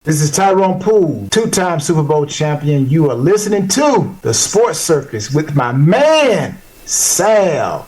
This is Tyrone Poole, two-time Super Bowl champion. You are listening to The Sports Circus with my man, Sal.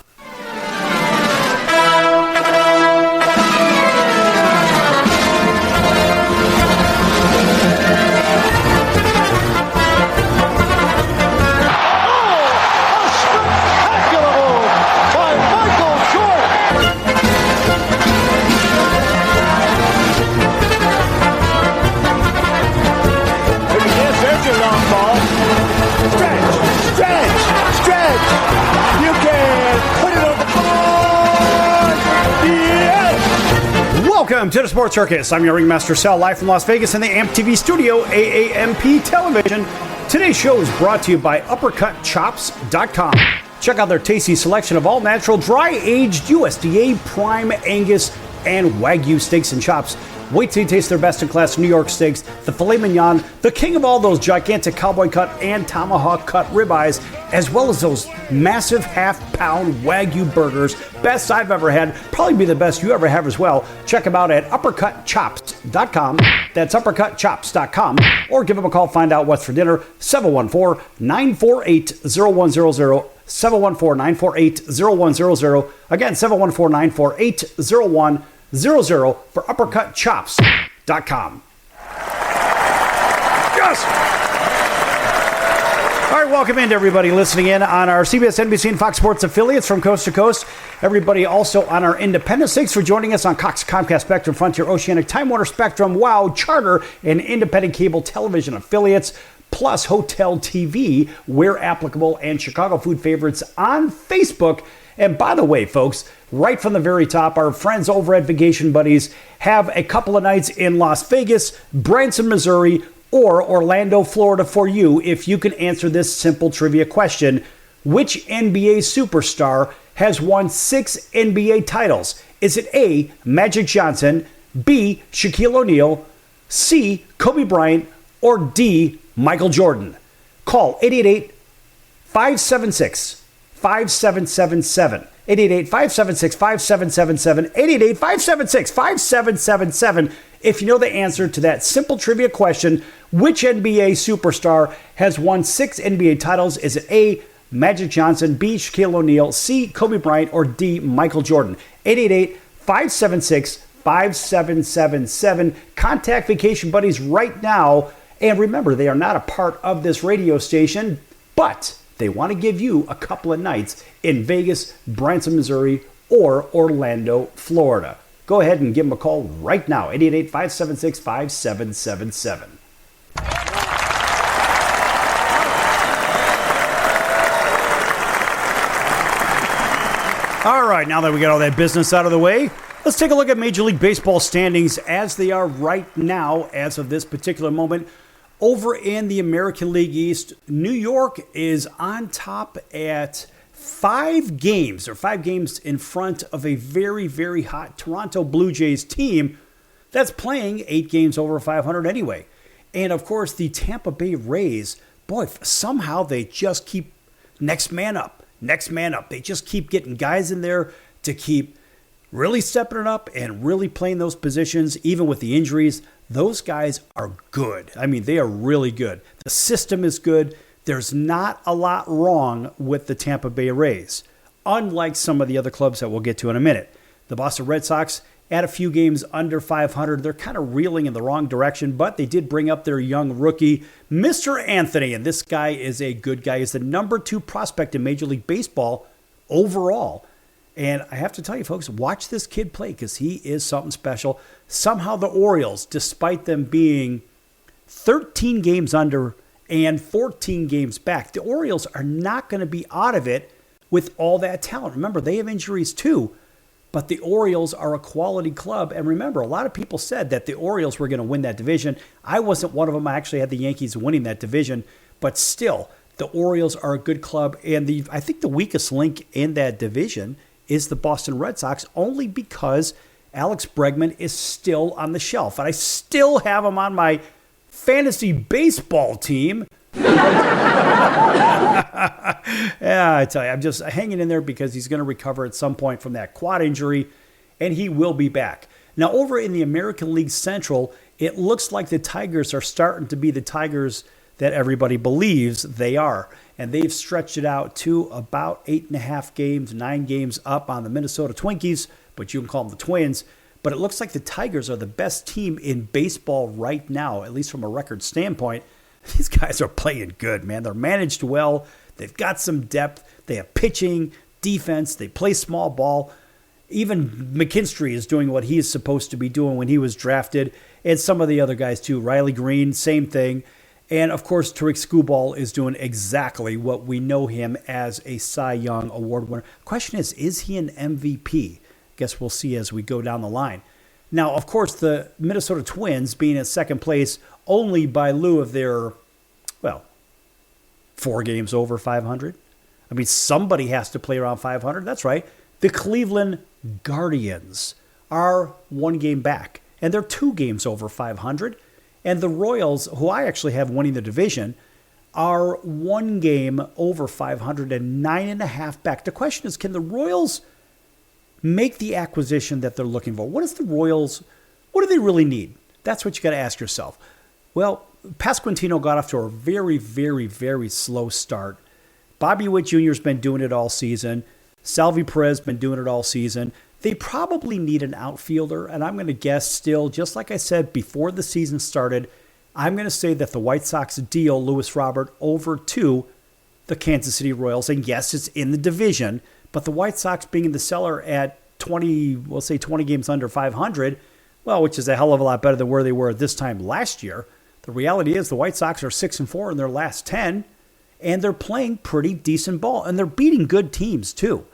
Welcome to the Sports Circus. I'm your ringmaster Sal, live from Las Vegas in the AMP TV studio, AAMP Television. Today's show is brought to you by UppercutChops.com. Check out their tasty selection of all-natural, dry-aged USDA, prime Angus, and Wagyu steaks and chops. Wait till you taste their best-in-class New York steaks, the filet mignon, the king of all those gigantic cowboy cut and tomahawk cut ribeyes, as well as those massive half-pound Wagyu burgers. Best I've ever had, probably be the best you ever have as well. Check them out at UppercutChops.com. That's UppercutChops.com. Or give them a call, find out what's for dinner, 714-948-0100. 714-948-0100. Again, 714-948-0100 for UppercutChops.com. Yes! All right, welcome in to everybody listening in on our CBS, NBC, and Fox Sports affiliates from coast to coast. Everybody also on our independents. Thanks for joining us on Cox, Comcast, Spectrum, Frontier, Oceanic, Time Warner, Spectrum, WOW, Charter, and independent cable television affiliates, plus Hotel TV, where applicable, and Chicago food favorites on Facebook. And by the way, folks, right from the very top, our friends over at Vacation Buddies have a couple of nights in Las Vegas, Branson, Missouri, or Orlando, Florida for you if you can answer this simple trivia question. Which NBA superstar has won 6 NBA titles? Is it A, Magic Johnson, B, Shaquille O'Neal, C, Kobe Bryant, or D, Michael Jordan? Call 888-576-5777. 888-576-5777. 888-576-5777. If you know the answer to that simple trivia question, which NBA superstar has won 6 NBA titles? Is it A, Magic Johnson, B, Shaquille O'Neal, C, Kobe Bryant, or D, Michael Jordan? 888-576-5777. Contact Vacation Buddies right now. And remember, they are not a part of this radio station, but they want to give you a couple of nights in Vegas, Branson, Missouri, or Orlando, Florida. Go ahead and give them a call right now, 888-576-5777. All right, now that we got all that business out of the way, let's take a look at Major League Baseball standings as they are right now, as of this particular moment. Over in the American League East, New York is on top at 5 games in front of a very, very hot Toronto Blue Jays team that's playing 8 games over 500 anyway. And of course, the Tampa Bay Rays, boy, somehow they just keep next man up. They just keep getting guys in there to keep really stepping it up and really playing those positions, even with the injuries. Those guys are good. I mean, they are really good. The system is good. There's not a lot wrong with the Tampa Bay Rays, unlike some of the other clubs that we'll get to in a minute. The Boston Red Sox, at a few games under 500, they're kind of reeling in the wrong direction, but they did bring up their young rookie, Mr. Anthony, and this guy is a good guy. He's the number 2 prospect in Major League Baseball overall. And I have to tell you, folks, watch this kid play because he is something special. Somehow the Orioles, despite them being 13 games under and 14 games back, the Orioles are not going to be out of it with all that talent. Remember, they have injuries too, but the Orioles are a quality club. And remember, a lot of people said that the Orioles were going to win that division. I wasn't one of them. I actually had the Yankees winning that division. But still, the Orioles are a good club. And I think the weakest link in that division is the Boston Red Sox, only because Alex Bregman is still on the shelf. And I still have him on my fantasy baseball team. Yeah, I tell you, I'm just hanging in there because he's going to recover at some point from that quad injury, and he will be back. Now, over in the American League Central, it looks like the Tigers are starting to be the Tigers that everybody believes they are. And they've stretched it out to about 8.5 games, 9 games up on the Minnesota Twinkies, but you can call them the Twins. But it looks like the Tigers are the best team in baseball right now, at least from a record standpoint. These guys are playing good, man. They're managed well. They've got some depth. They have pitching, defense. They play small ball. Even McKinstry is doing what he is supposed to be doing when he was drafted. And some of the other guys, too. Riley Green, same thing. And, of course, Tariq Skubal is doing exactly what we know him as a Cy Young Award winner. Question is he an MVP? Guess we'll see as we go down the line. Now, of course, the Minnesota Twins being in second place only by lieu of their, 4 games over 500. I mean, somebody has to play around 500. That's right. The Cleveland Guardians are 1 game back, and they're 2 games over 500. And the Royals, who I actually have winning the division, are 1 game over 500 and 9.5 back. The question is, can the Royals make the acquisition that they're looking for? What do they really need? That's what you got to ask yourself. Well, Pasquantino got off to a very, very, very slow start. Bobby Witt Jr. has been doing it all season. Salvi Perez has been doing it all season. They probably need an outfielder, and I'm going to guess still, just like I said before the season started, I'm going to say that the White Sox deal Luis Robert over to the Kansas City Royals. And yes, it's in the division, but the White Sox being in the cellar at 20 games under 500, which is a hell of a lot better than where they were at this time last year. The reality is the White Sox are 6-4 in their last 10, and they're playing pretty decent ball, and they're beating good teams too.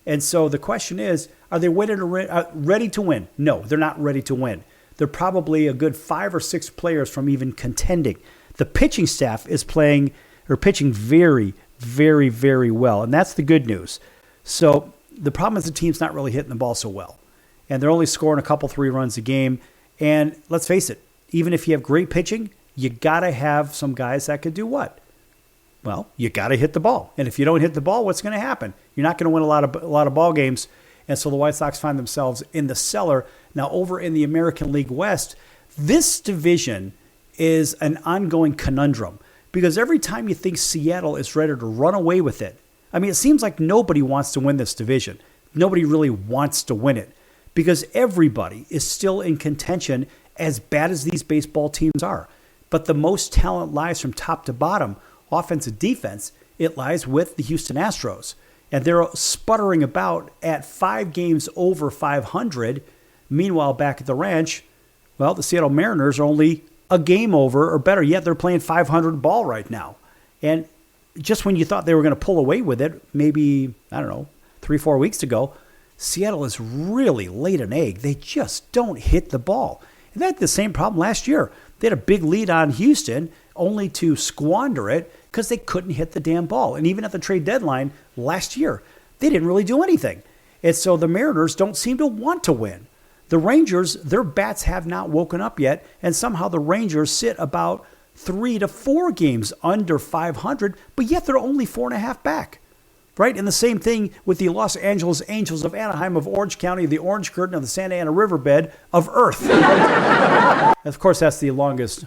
And so the question is, are they ready to win? No, they're not ready to win. They're probably a good 5 or 6 players from even contending. The pitching staff is pitching very, very, very well, and that's the good news. So the problem is the team's not really hitting the ball so well, and they're only scoring a couple, 3 runs a game. And let's face it, even if you have great pitching, you got to have some guys that could do what? Well, you got to hit the ball. And if you don't hit the ball, what's going to happen? You're not going to win a lot of ball games. And so the White Sox find themselves in the cellar. Now, over in the American League West, this division is an ongoing conundrum because every time you think Seattle is ready to run away with it, I mean, it seems like nobody wants to win this division. Nobody really wants to win it because everybody is still in contention as bad as these baseball teams are. But the most talent lies from top to bottom, offense and defense. It lies with the Houston Astros. And they're sputtering about at 5 games over 500. Meanwhile, back at the ranch, the Seattle Mariners are only a game over, or better yet, they're playing 500 ball right now. And just when you thought they were going to pull away with it, maybe, 3-4 weeks ago, Seattle has really laid an egg. They just don't hit the ball. And they had the same problem last year. They had a big lead on Houston, only to squander it because they couldn't hit the damn ball. And even at the trade deadline last year, they didn't really do anything. And so the Mariners don't seem to want to win. The Rangers, their bats have not woken up yet, and somehow the Rangers sit about 3 to 4 games under 500, but yet they're only 4.5 back. Right? And the same thing with the Los Angeles Angels of Anaheim, of Orange County, the Orange Curtain of the Santa Ana Riverbed of Earth. Of course, that's the longest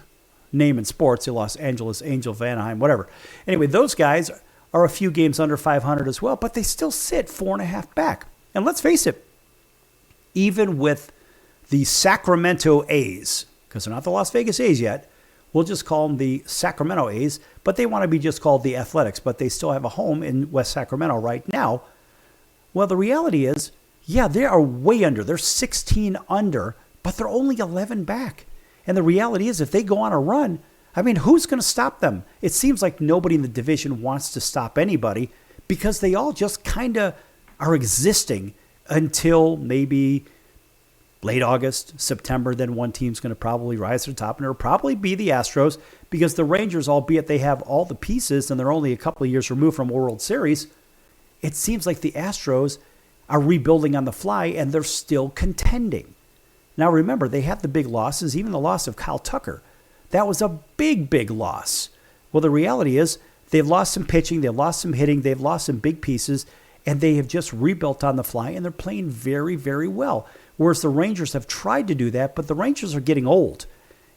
name in sports, the Los Angeles Angels of Anaheim, whatever. Anyway, those guys are a few games under 500 as well, but they still sit 4.5 back. And let's face it, even with the Sacramento A's, because they're not the Las Vegas A's yet, we'll just call them the Sacramento A's, but they want to be just called the Athletics, but they still have a home in West Sacramento right now. Well, the reality is, they are way under. They're 16 under, but they're only 11 back. And the reality is, if they go on a run, who's going to stop them? It seems like nobody in the division wants to stop anybody because they all just kind of are existing until maybe late August, September. Then one team's going to probably rise to the top, and it'll probably be the Astros because the Rangers, albeit they have all the pieces and they're only a couple of years removed from a World Series, it seems like the Astros are rebuilding on the fly and they're still contending. Now remember, they had the big losses, even the loss of Kyle Tucker. That was a big, big loss. Well, the reality is they've lost some pitching, they've lost some hitting, they've lost some big pieces, and they have just rebuilt on the fly, and they're playing very, very well. whereas the Rangers have tried to do that, but the Rangers are getting old.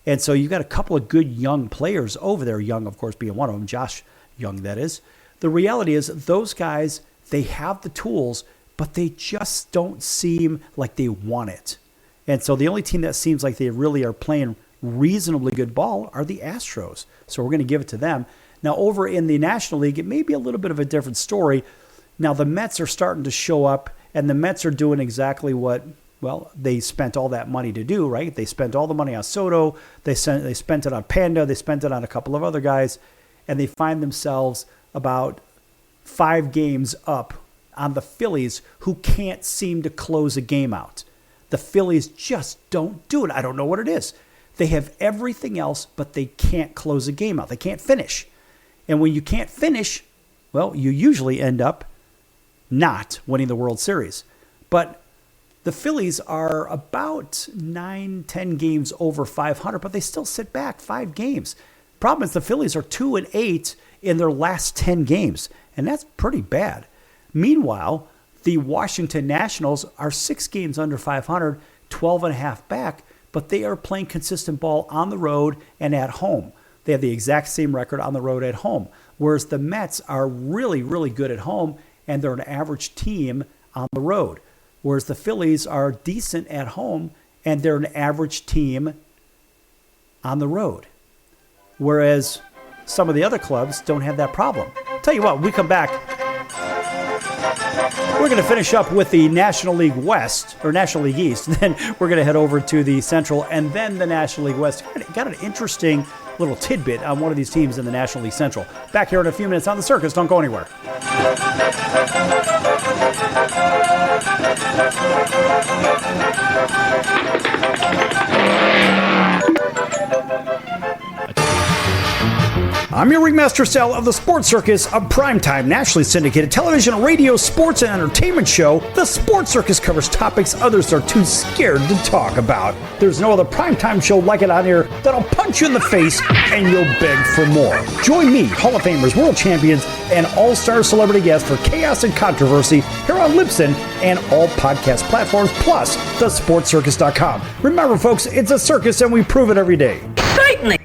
And so you've got a couple of good young players over there, Young, of course, being one of them, Josh Young, that is. The reality is those guys, they have the tools, but they just don't seem like they want it. And so the only team that seems like they really are playing reasonably good ball are the Astros. So we're going to give it to them. Now, over in the National League, it may be a little bit of a different story. Now, the Mets are starting to show up, and the Mets are doing exactly what, well, they spent all that money to do, right? They spent all the money on Soto. They spent it on Panda. They spent it on a couple of other guys, and they find themselves about 5 games up on the Phillies, who can't seem to close a game out. The Phillies just don't do it. I don't know what it is. They have everything else, but they can't close a game out. They can't finish. And when you can't finish, well, you usually end up not winning the World Series. But the Phillies are about 9-10 games over 500, but they still sit back 5 games. Problem is the Phillies are 2-8 in their last 10 games, and that's pretty bad. Meanwhile, the Washington Nationals are 6 games under 500, 12.5 back, but they are playing consistent ball on the road and at home. They have the exact same record on the road at home, whereas the Mets are really, really good at home, and they're an average team on the road, whereas the Phillies are decent at home, and they're an average team on the road, whereas some of the other clubs don't have that problem. Tell you what, when we come back, we're going to finish up with the National League West, or National League East. Then we're going to head over to the Central and then the National League West. Got an interesting little tidbit on one of these teams in the National League Central. Back here in a few minutes on The Circus. Don't go anywhere. I'm your ringmaster Sal of the Sports Circus, a primetime nationally syndicated television, radio, sports, and entertainment show. The Sports Circus covers topics others are too scared to talk about. There's no other primetime show like it on here that'll punch you in the face and you'll beg for more. Join me, Hall of Famers, world champions, and all-star celebrity guests for chaos and controversy here on Libsyn and all podcast platforms, plus thesportscircus.com. Remember, folks, it's a circus and we prove it every day. Certainly.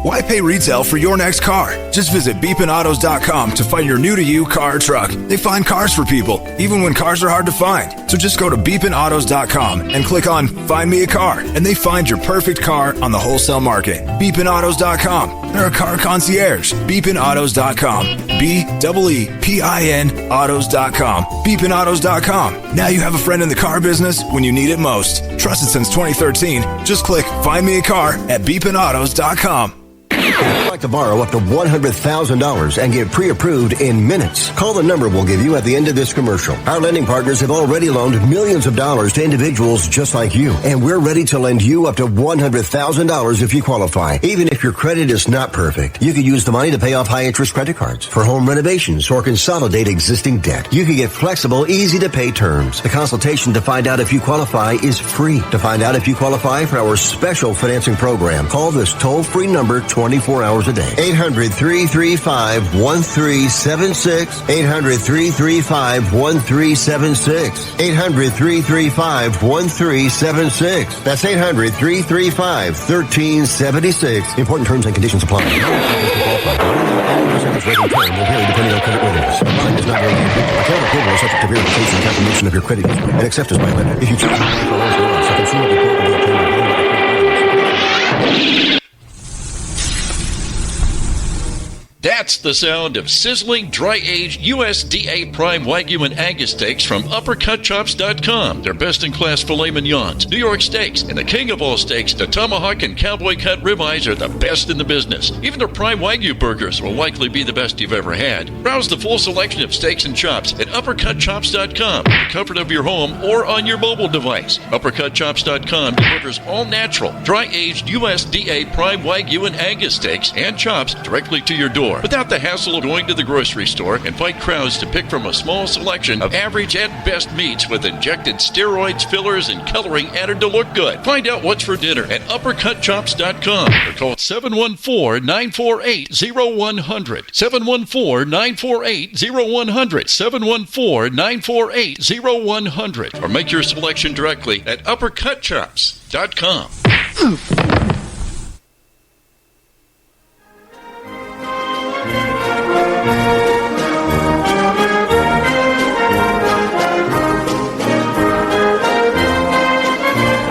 Why pay retail for your next car? Just visit beepinautos.com to find your new-to-you car or truck. They find cars for people, even when cars are hard to find. So just go to beepinautos.com and click on Find Me a Car, and they find your perfect car on the wholesale market. Beepinautos.com. They're a car concierge. Beepinautos.com. B-E-E-P-I-N autos.com. Beepinautos.com. Now you have a friend in the car business when you need it most. Trusted since 2013. Just click Find Me a Car at beepinautos.com. If you'd like to borrow up to $100,000 and get pre-approved in minutes, call the number we'll give you at the end of this commercial. Our lending partners have already loaned millions of dollars to individuals just like you, and we're ready to lend you up to $100,000 if you qualify. Even if your credit is not perfect, you could use the money to pay off high-interest credit cards, for home renovations, or consolidate existing debt. You can get flexible, easy-to-pay terms. The consultation to find out if you qualify is free. To find out if you qualify for our special financing program, call this toll-free number 24 hours a day. 800-335-1376. 800-335-1376. 800-335-1376. That's 800-335-1376. Important terms and conditions apply. Will vary depending on credit worthiness. Line is not guaranteed. Account approval is subject to verification and confirmation of your credit history and acceptance by lender. If you choose to pay for loans, a consumer report will be obtained. That's the sound of sizzling, dry-aged USDA Prime Wagyu and Angus steaks from UpperCutChops.com. Their best-in-class filet mignons, New York steaks, and the king of all steaks, the tomahawk and cowboy cut ribeyes are the best in the business. Even their Prime Wagyu burgers will likely be the best you've ever had. Browse the full selection of steaks and chops at UpperCutChops.com, in the comfort of your home or on your mobile device. UpperCutChops.com delivers all-natural, dry-aged USDA Prime Wagyu and Angus steaks and chops directly to your door. But without the hassle of going to the grocery store and fight crowds to pick from a small selection of average at best meats with injected steroids, fillers, and coloring added to look good. Find out what's for dinner at uppercutchops.com or call 714-948-0100. 714-948-0100. 714-948-0100. Or make your selection directly at uppercutchops.com.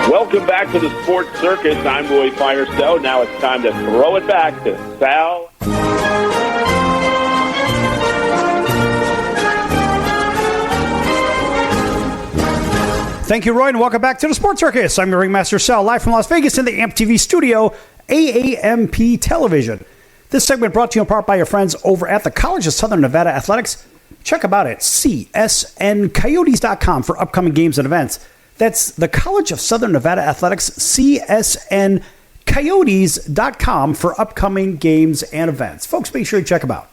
Welcome back to the Sports Circus. I'm Roy Firestone. Now it's time to throw it back to Sal. Thank you, Roy, and welcome back to the Sports Circus. I'm your ringmaster, Sal, live from Las Vegas in the AMP TV studio, AAMP Television. This segment brought to you in part by your friends over at the College of Southern Nevada Athletics. Check them out at csncoyotes.com for upcoming games and events. That's the College of Southern Nevada Athletics, csncoyotes.com for upcoming games and events. Folks, make sure you check them out.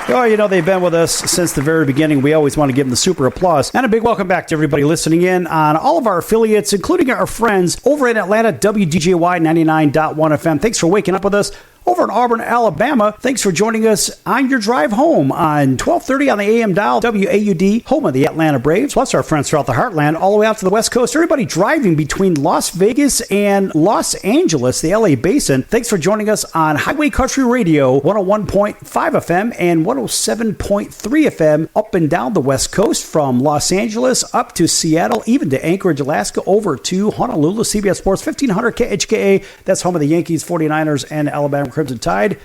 Oh, you know, they've been with us since the very beginning. We always want to give them the super applause. And a big welcome back to everybody listening in on all of our affiliates, including our friends over in Atlanta, WDJY 99.1 FM. Thanks for waking up with us. Over in Auburn, Alabama, thanks for joining us on your drive home on 1230 on the AM dial, WAUD, home of the Atlanta Braves, plus our friends throughout the heartland, all the way out to the West Coast. Everybody driving between Las Vegas and Los Angeles, the LA Basin, thanks for joining us on Highway Country Radio, 101.5 FM and 107.3 FM, up and down the West Coast from Los Angeles up to Seattle, even to Anchorage, Alaska, over to Honolulu, CBS Sports, 1500 KHKA. That's home of the Yankees, 49ers, and Alabama Crimson Tide.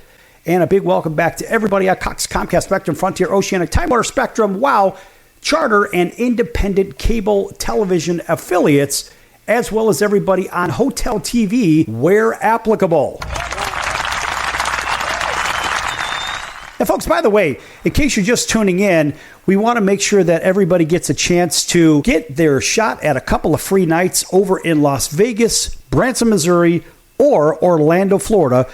And a big welcome back to everybody at Cox, Comcast, Spectrum, Frontier, Oceanic, Time Warner, Spectrum, WOW, Charter, and independent cable television affiliates, as well as everybody on Hotel TV where applicable. Now, folks, by the way, in case you're just tuning in, we want to make sure that everybody gets a chance to get their shot at a couple of free nights over in Las Vegas, Branson, Missouri, or Orlando, Florida.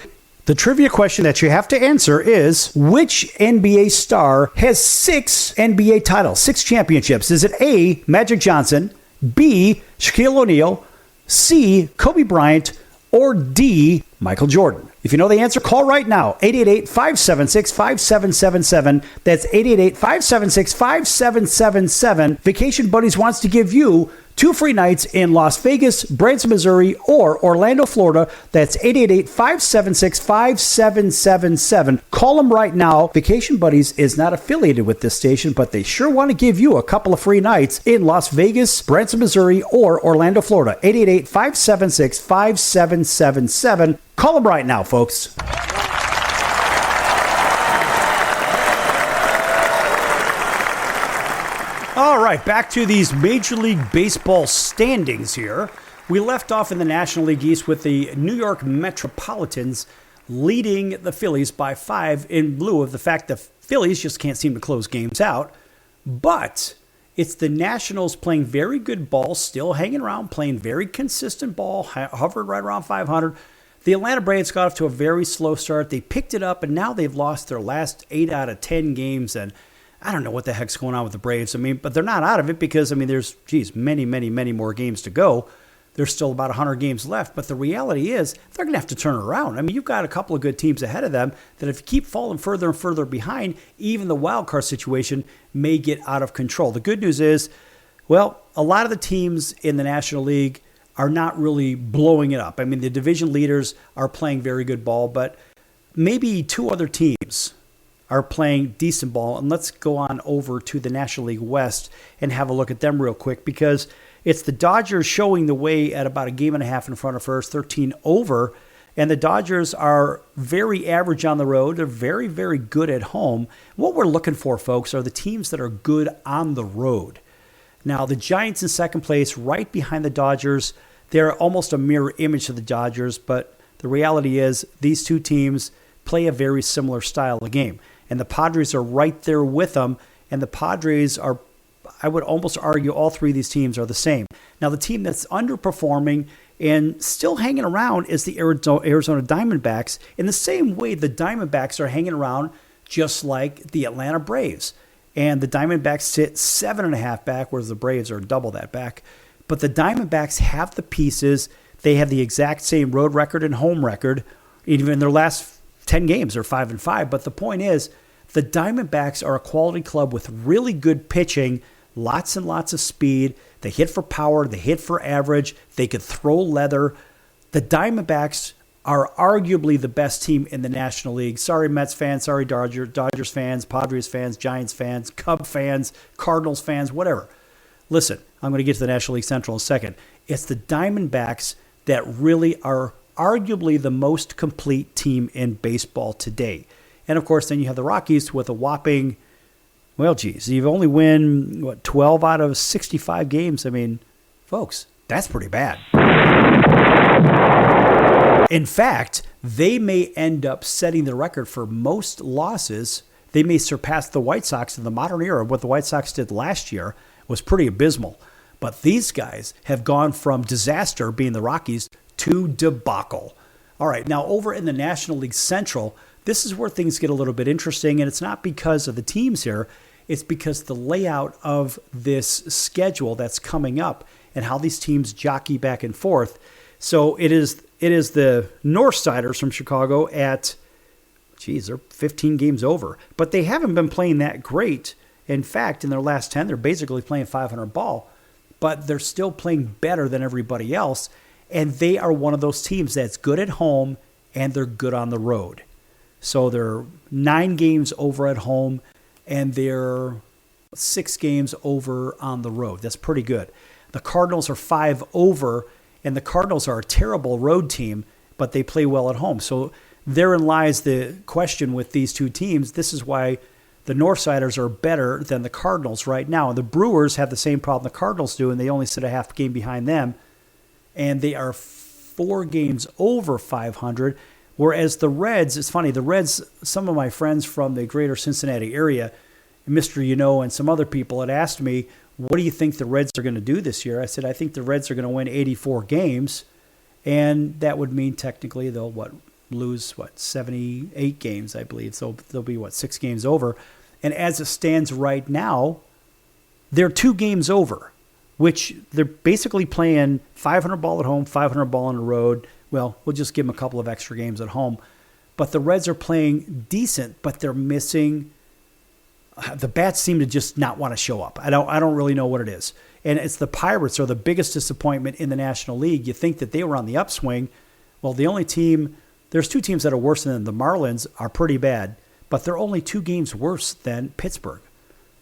The trivia question that you have to answer is, which NBA star has 6 NBA titles, 6 championships? Is it A, Magic Johnson, B, Shaquille O'Neal, C, Kobe Bryant, or D, Michael Jordan? If you know the answer, call right now, 888-576-5777. That's 888-576-5777. Vacation Buddies wants to give you 2 free nights in Las Vegas, Branson, Missouri, or Orlando, Florida. That's 888-576-5777. Call them right now. Vacation Buddies is not affiliated with this station, but they sure want to give you a couple of free nights in Las Vegas, Branson, Missouri, or Orlando, Florida. 888-576-5777. Call them right now, folks. All right, back to these Major League Baseball standings here. We left off in the National League East with the New York Metropolitans leading the Phillies by 5 in lieu of the fact the Phillies just can't seem to close games out. But it's the Nationals playing very good ball, still hanging around, playing very consistent ball, hovered right around 500. The Atlanta Braves got off to a very slow start. They picked it up, and now they've lost their last 8 out of 10 games, and I don't know what the heck's going on with the Braves. I mean, but they're not out of it because, I mean, there's, many more games to go. There's still about 100 games left. But the reality is they're going to have to turn around. I mean, you've got a couple of good teams ahead of them that if you keep falling further and further behind, even the wild card situation may get out of control. The good news is, well, a lot of the teams in the National League are not really blowing it up. I mean, the division leaders are playing very good ball, but maybe 2 other teams are playing decent ball. And let's go on over to the National League West and have a look at them real quick, because it's the Dodgers showing the way at about a game and a half in front of first, 13 over. And the Dodgers are very average on the road. They're very, very good at home. What we're looking for, folks, are the teams that are good on the road. Now, the Giants in second place, right behind the Dodgers. They're almost a mirror image of the Dodgers, but the reality is these 2 teams play a very similar style of game. And the Padres are right there with them. And the Padres are, I would almost argue, all 3 of these teams are the same. Now, the team that's underperforming And still hanging around is the Arizona Diamondbacks, in the same way the Diamondbacks are hanging around just like the Atlanta Braves. And the Diamondbacks sit 7.5 back, whereas the Braves are double that back. But the Diamondbacks have the pieces. They have the exact same road record and home record. Even in their last 10 games, they're 5-5. But the point is, the Diamondbacks are a quality club with really good pitching, lots and lots of speed. They hit for power. They hit for average. They could throw leather. The Diamondbacks are arguably the best team in the National League. Sorry, Mets fans. Sorry, Dodgers fans, Padres fans, Giants fans, Cub fans, Cardinals fans, whatever. Listen, I'm going to get to the National League Central in a second. It's the Diamondbacks that really are arguably the most complete team in baseball today. And, of course, then you have the Rockies with a whopping, well, geez, you've only win, 12 out of 65 games. I mean, folks, that's pretty bad. In fact, they may end up setting the record for most losses. They may surpass the White Sox in the modern era. What the White Sox did last year was pretty abysmal. But these guys have gone from disaster, being the Rockies, to debacle. All right, now over in the National League Central, this is where things get a little bit interesting, and it's not because of the teams here. It's because the layout of this schedule that's coming up and how these teams jockey back and forth. So it is the Northsiders from Chicago at, they're 15 games over. But they haven't been playing that great. In fact, in their last 10, they're basically playing 500 ball. But they're still playing better than everybody else. And they are one of those teams that's good at home and they're good on the road. So they're 9 games over at home and they're 6 games over on the road. That's pretty good. The Cardinals are 5 over, and the Cardinals are a terrible road team, but they play well at home. So therein lies the question with these two teams. This is why the Northsiders are better than the Cardinals right now. And the Brewers have the same problem the Cardinals do, and they only sit a half game behind them. And they are 4 games over 500. Whereas the Reds, it's funny, the Reds, some of my friends from the greater Cincinnati area, Mr. and some other people had asked me, what do you think the Reds are going to do this year? I said, I think the Reds are going to win 84 games. And that would mean technically they'll, lose 78 games, I believe. So they'll be, 6 games over. And as it stands right now, they're 2 games over, which they're basically playing 500 ball at home, 500 ball on the road. Well, we'll just give them a couple of extra games at home. But the Reds are playing decent, but they're missing. The bats seem to just not want to show up. I don't really know what it is. And it's the Pirates are the biggest disappointment in the National League. You think that they were on the upswing. Well, the only team, there's 2 teams that are worse than them. The Marlins are pretty bad, but they're only 2 games worse than Pittsburgh.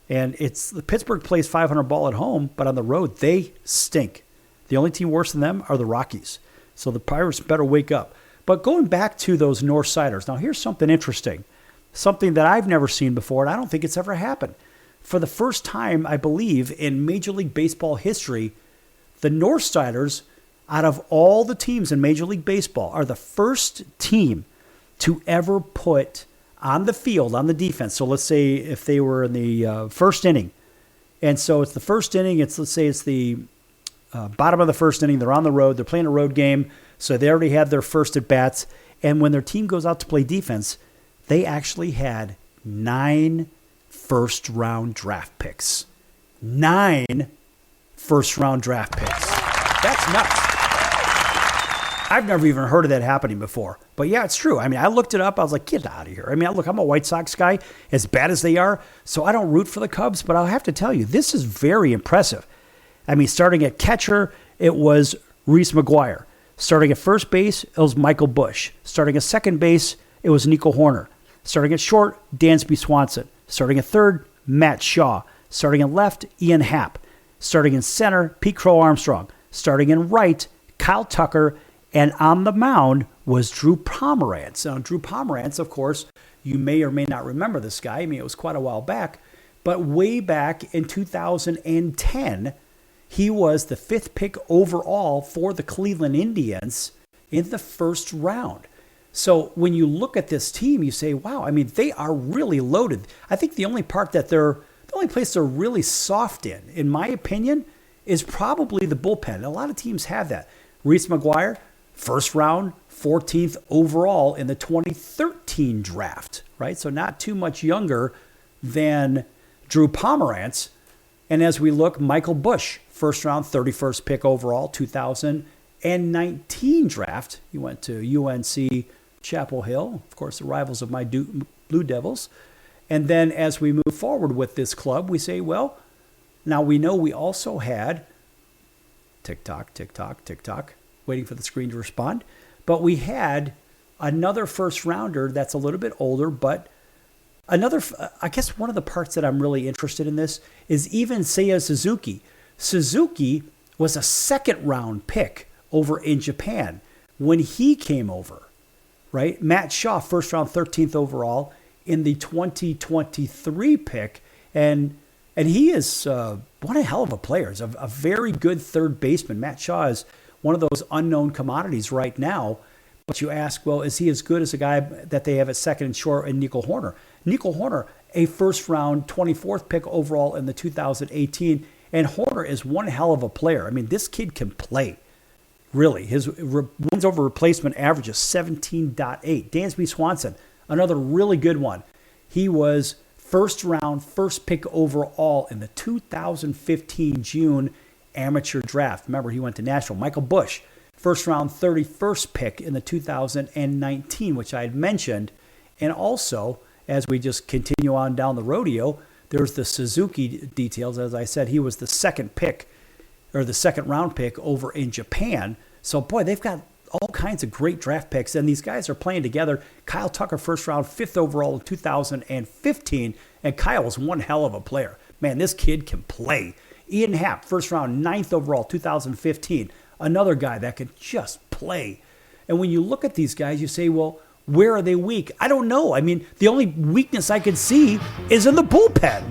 And it's the Pittsburgh plays 500 ball at home, but on the road, they stink. The only team worse than them are the Rockies. So the Pirates better wake up. But going back to those Northsiders, now here's something interesting, something that I've never seen before, and I don't think it's ever happened. For the first time, I believe, in Major League Baseball history, the Northsiders, out of all the teams in Major League Baseball, are the first team to ever put on the field, on the defense. So let's say if they were in the first inning, and so it's the first inning, let's say it's the bottom of the first inning, they're on the road, they're playing a road game, so they already had their first at-bats, and when their team goes out to play defense, they actually had 9 first-round draft picks. 9 first-round draft picks. That's nuts. I've never even heard of that happening before. But yeah, it's true. I mean, I looked it up. I was like, get out of here. I mean, look, I'm a White Sox guy, as bad as they are, so I don't root for the Cubs, but I'll have to tell you, this is very impressive. I mean, starting at catcher, it was Reese McGuire. Starting at first base, it was Michael Bush. Starting at second base, it was Nico Horner. Starting at short, Dansby Swanson. Starting at third, Matt Shaw. Starting at left, Ian Happ. Starting in center, Pete Crow Armstrong. Starting in right, Kyle Tucker. And on the mound was Drew Pomerantz. Now, Drew Pomerantz, of course, you may or may not remember this guy. I mean, it was quite a while back. But way back in 2010, he was the 5th pick overall for the Cleveland Indians in the first round. So when you look at this team, you say, wow, I mean, they are really loaded. I think the only place they're really soft in my opinion, is probably the bullpen. A lot of teams have that. Reese McGuire, first round, 14th overall in the 2013 draft, right? So not too much younger than Drew Pomerantz. And as we look, Michael Bush, first round, 31st pick overall, 2019 draft. He went to UNC Chapel Hill, of course, the rivals of my Blue Devils. And then as we move forward with this club, we say, well, now we know we also had tick-tock, tick-tock, tick-tock, waiting for the screen to respond. But we had another first rounder that's a little bit older, but another, I guess one of the parts that I'm really interested in this is even Seiya Suzuki. Suzuki was a second round pick over in Japan when he came over, right? Matt Shaw, first round, 13th overall in the 2023 pick. And he is one hell of a player. He's a very good third baseman. Matt Shaw is one of those unknown commodities right now. But you ask, well, is he as good as a guy that they have at second and short in Nico Horner? Nico Horner, a first round, 24th pick overall in the 2018. And Horner is one hell of a player. I mean, this kid can play. Really. His wins over replacement average is 17.8. Dansby Swanson, another really good one. He was first round, first pick overall in the 2015 June amateur draft. Remember, he went to Nashville. Michael Bush, first round, 31st pick in the 2019, which I had mentioned. And also, as we just continue on down the rodeo, there's the Suzuki details. As I said, he was the second pick, or the second round pick over in Japan. So, boy, they've got all kinds of great draft picks, and these guys are playing together. Kyle Tucker, first round, 5th overall in 2015, and Kyle was one hell of a player. Man, this kid can play. Ian Happ, first round, 9th overall, 2015, another guy that can just play. And when you look at these guys, you say, well, where are they weak? I don't know. I mean, the only weakness I could see is in the bullpen.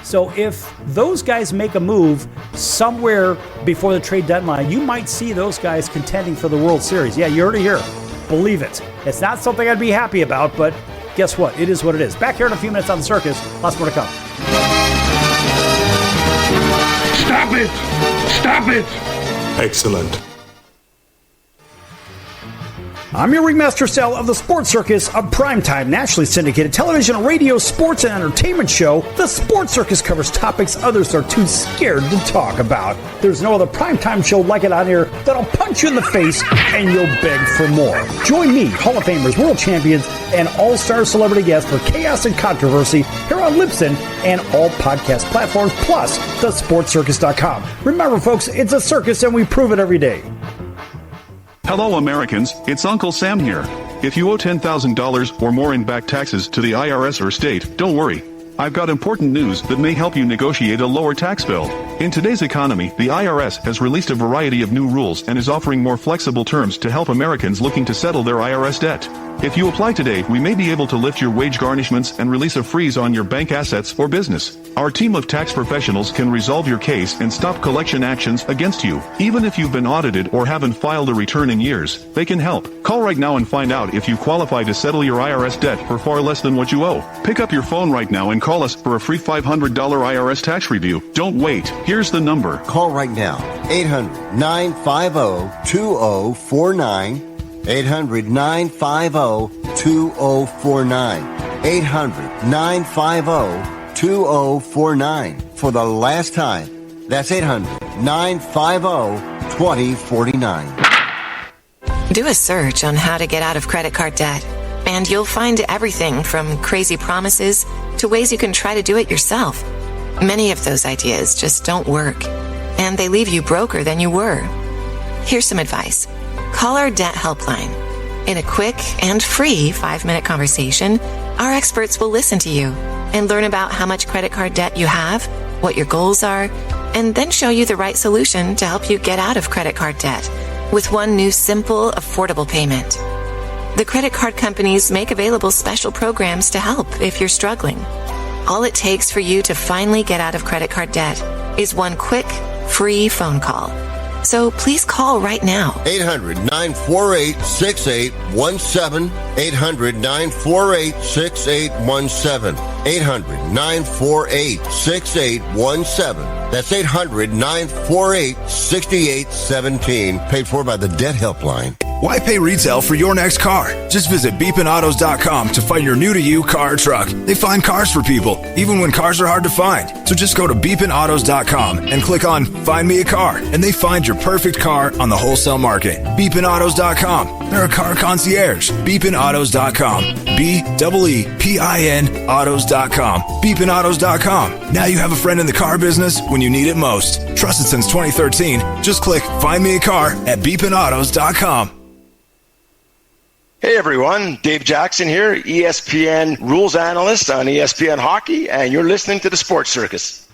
So if those guys make a move somewhere before the trade deadline, you might see those guys contending for the World Series. Yeah, you heard it here. Believe it. It's not something I'd be happy about, but guess what? It is what it is. Back here in a few minutes on the Circus. Lots more to come. Stop it! Stop it! Excellent. I'm your ringmaster Sal of the Sports Circus, a primetime nationally syndicated television, radio, sports, and entertainment show. The Sports Circus covers topics others are too scared to talk about. There's no other primetime show like it on here that'll punch you in the face and you'll beg for more. Join me, Hall of Famers, world champions, and all-star celebrity guests for chaos and controversy here on Libsyn and all podcast platforms, plus thesportscircus.com. Remember, folks, it's a circus and we prove it every day. Hello, Americans. It's Uncle Sam here. If you owe $10,000 or more in back taxes to the IRS or state, don't worry. I've got important news that may help you negotiate a lower tax bill. In today's economy, the IRS has released a variety of new rules and is offering more flexible terms to help Americans looking to settle their IRS debt. If you apply today, we may be able to lift your wage garnishments and release a freeze on your bank assets or business. Our team of tax professionals can resolve your case and stop collection actions against you. Even if you've been audited or haven't filed a return in years, they can help. Call right now and find out if you qualify to settle your IRS debt for far less than what you owe. Pick up your phone right now and call us for a free $500 IRS tax review. Don't wait. Here's the number. Call right now. 800-950-2049. 800-950-2049. 800-950-2049. For the last time, that's 800-950-2049. Do a search on how to get out of credit card debt, and you'll find everything from crazy promises to ways you can try to do it yourself. Many of those ideas just don't work, and they leave you broker than you were. Here's some advice. Call our debt helpline. In a quick and free 5-minute conversation, our experts will listen to you and learn about how much credit card debt you have, what your goals are, and then show you the right solution to help you get out of credit card debt with one new simple, affordable payment. The credit card companies make available special programs to help if you're struggling. All it takes for you to finally get out of credit card debt is one quick, free phone call. So please call right now. 800-948-6817. 800-948-6817. 800-948-6817. That's 800-948-6817. Paid for by the Debt Helpline. Why pay retail for your next car? Just visit beepinautos.com to find your new-to-you car or truck. They find cars for people, even when cars are hard to find. So just go to beepinautos.com and click on Find Me a Car, and they find your perfect car on the wholesale market. Beepinautos.com. They're a car concierge. Beepinautos.com. BEEPIN autos.com. Beepinautos.com. Now you have a friend in the car business when you need it most. Trusted since 2013. Just click Find Me a Car at beepinautos.com. Hey everyone, Dave Jackson here, ESPN rules analyst on ESPN Hockey, and you're listening to the Sports Circus.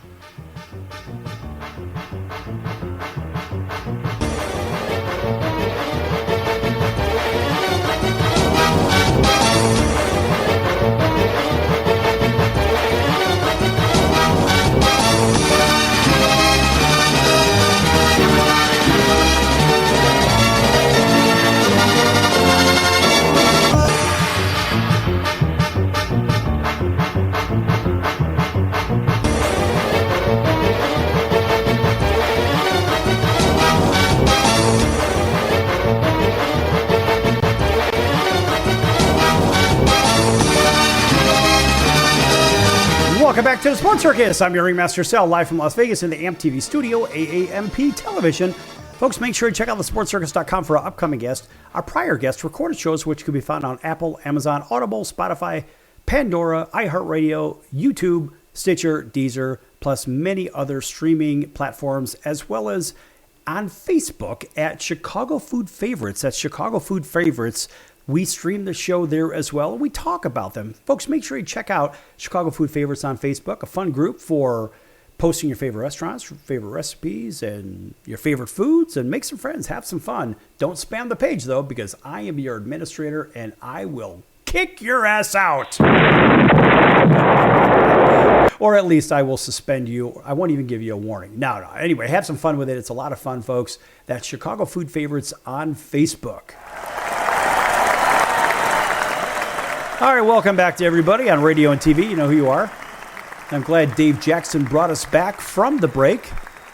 Welcome back to the Sports Circus. I'm your ringmaster Sal, live from Las Vegas in the AMP TV studio, AAMP television. Folks, make sure to check out thesportscircus.com for our upcoming guests, our prior guests, recorded shows, which can be found on Apple, Amazon, Audible, Spotify, Pandora, iHeartRadio, YouTube, Stitcher, Deezer, plus many other streaming platforms, as well as on Facebook at Chicago Food Favorites. That's Chicago Food Favorites. We stream the show there as well, and we talk about them. Folks, make sure you check out Chicago Food Favorites on Facebook, a fun group for posting your favorite restaurants, your favorite recipes, and your favorite foods, and make some friends, have some fun. Don't spam the page, though, because I am your administrator, and I will kick your ass out. Or at least I will suspend you. I won't even give you a warning. No. Anyway, have some fun with it. It's a lot of fun, folks. That's Chicago Food Favorites on Facebook. All right, welcome back to everybody on radio and TV. You know who you are. I'm glad Dave Jackson brought us back from the break.